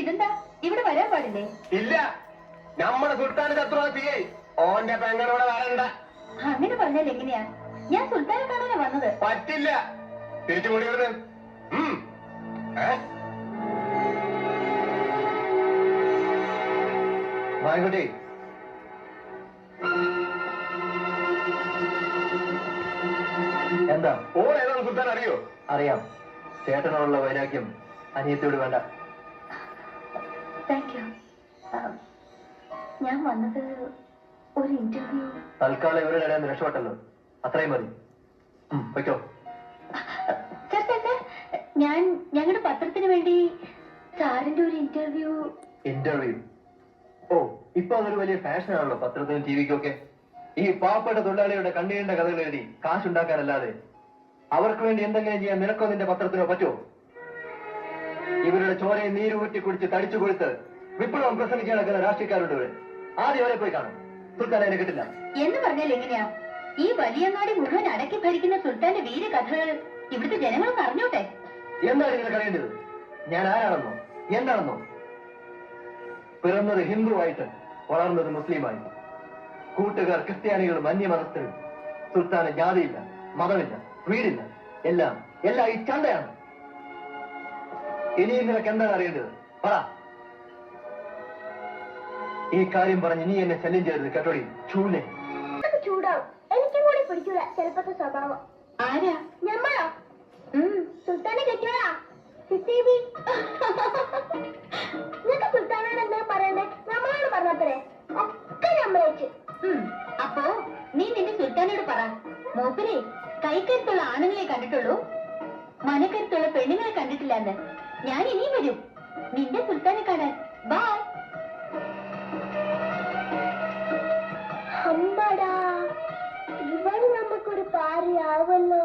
ഇതെന്താ ഇവിടെ വരാൻ പാടില്ലേ? ഇല്ല, നമ്മുടെ സുൽത്താൻ ചത്തുറപ്പിയേ ഓന്റെ പെങ്ങളോടെ വരണ്ട. അങ്ങനെ പറഞ്ഞാൽ എങ്ങനെയാ? ഞാൻ സുൽത്താനെ കാണാനാ വന്നത്. പറ്റില്ല, തിരിച്ചു കൂടിയത്. മായൻകുട്ടി, എന്താ? ഓൾ ഏതാണ് സുൽത്താൻ അറിയോ? അറിയാം. ചേട്ടനോടുള്ള വൈരാഗ്യം അനിയത്തിയോട് വേണ്ട. Thank you. ഞാൻ വന്നത് ഒരു ഇന്റർവ്യൂ. തൽക്കാലം ഇവരുടെ ഇടയിൽ നിന്ന് രക്ഷപ്പെട്ടല്ലോ, അത്രയും മതി. വയ്ക്കോ. ഞാൻ ഞങ്ങളുടെ പത്രത്തിന് വേണ്ടി സാറിന്റെ ഒരു ഇന്റർവ്യൂ. ഓ, ഇപ്പൊ അതൊരു വലിയ ഫാഷനാണല്ലോ പത്രത്തിനും ടിവിക്കും ഒക്കെ. ഈ പാവപ്പെട്ട തൊഴിലാളികളുടെ കണ്ണീരിന്റെ കഥകൾ എഴുതി കാശുണ്ടാക്കാനല്ലാതെ അവർക്ക് വേണ്ടി എന്തെങ്കിലും ചെയ്യാൻ നിനക്കോ നിന്റെ പത്രത്തിനോ പറ്റുമോ? ഇവരുടെ ചോരയെ നീരൂറ്റി കുടിച്ച് തടിച്ചു കൊടുത്ത് വിപ്ലവം പ്രസംഗിച്ച് നടക്കുന്ന രാഷ്ട്രീയക്കാരുണ്ട് ഇവിടെ. ആദ്യം അവരെ പോയി കാണും. സുൽത്താൻ അതിനെ കിട്ടില്ല എന്ന് പറഞ്ഞാൽ എങ്ങനെയാ? ഈ വലിയങ്ങാടി മുഴുവൻ അടക്കി ഭരിക്കുന്ന സുൽത്താന്റെ വീരകഥകൾ ഇവിടുത്തെ ജനങ്ങൾക്ക് അറിഞ്ഞോട്ടെ. എന്താണ് നിനക്ക് അറിയേണ്ടത്? ഞാൻ ആരാണെന്നോ എന്താണെന്നോ? പിറന്നത് ഹിന്ദുവായിട്ട് വളർന്നത് മുസ്ലിമായി. കൂട്ടുകാർ ക്രിസ്ത്യാനികളും അന്യമതസ്ഥരും. സുൽത്താന് ജാതിയില്ല, മതമില്ല, വീടില്ല, എല്ലാം ഈ ചണ്ടയാണ്. ഇനിയും നിനക്ക് എന്താണ് അറിയേണ്ടത്? പറ. ഈ കാര്യം പറഞ്ഞ് നീ എന്നെ ശല്യം ചെയ്തത് കേട്ടോടി ചൂനെ. ചൂടാവും. എനിക്കും കൂടി പിടിക്കൂല ചിലപ്പത്തെ സ്വഭാവം. ആരാ? ഞമ്മളോ? സുൽത്താനെ കെട്ടിയോളാ. നിനക്ക് സുൽത്താനോട് എന്താ പറയണ്ടേ? നമ്മളോട് പറഞ്ഞത്രേ ഒക്കെ നമ്മളേച്ച്. അപ്പോ നീ നിന്റെ സുൽത്താനോട് പറ, മൂപ്പരെ കൈക്കരുത്തുള്ള ആണുങ്ങളെ കണ്ടിട്ടുള്ളൂ, മനക്കരുത്തുള്ള പെണ്ണുങ്ങളെ കണ്ടിട്ടില്ല എന്ന്. ഞാൻ ഇനിയും വരും നിന്റെ സുൽത്താനെ കാണാൻ. ബൈ. അമ്പടാ, ഇവള് നമുക്കൊരു പാരയാവല്ലോ.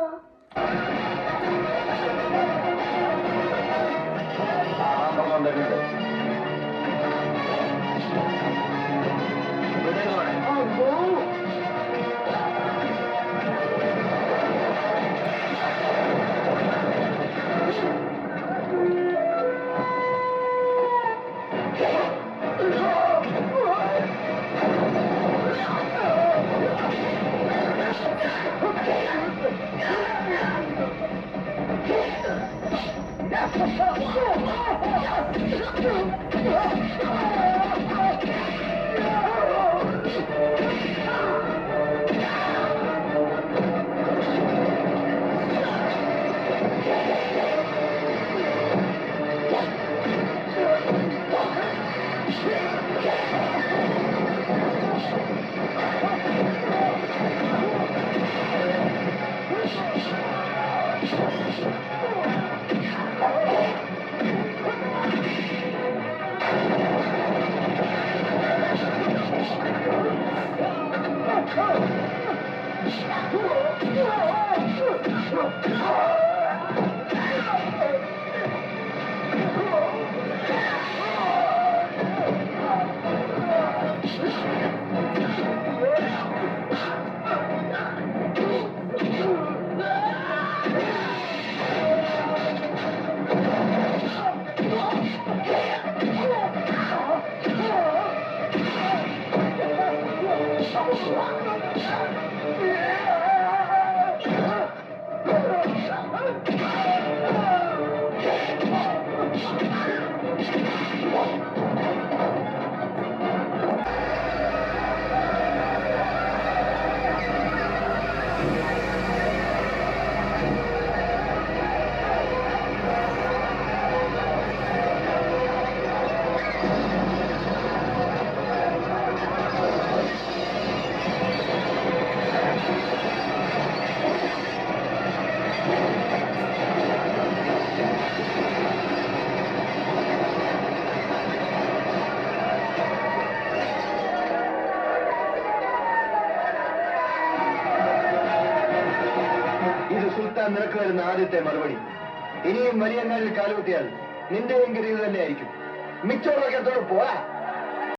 നിനക്ക് വരുന്ന ആദ്യത്തെ മറുപടി. ഇനിയും വലിയ കാലുകുത്തിയാൽ നിന്റെയും ഗതിയിൽ തന്നെ ആയിരിക്കും. മിച്ചോളൊക്കെ പോവാ.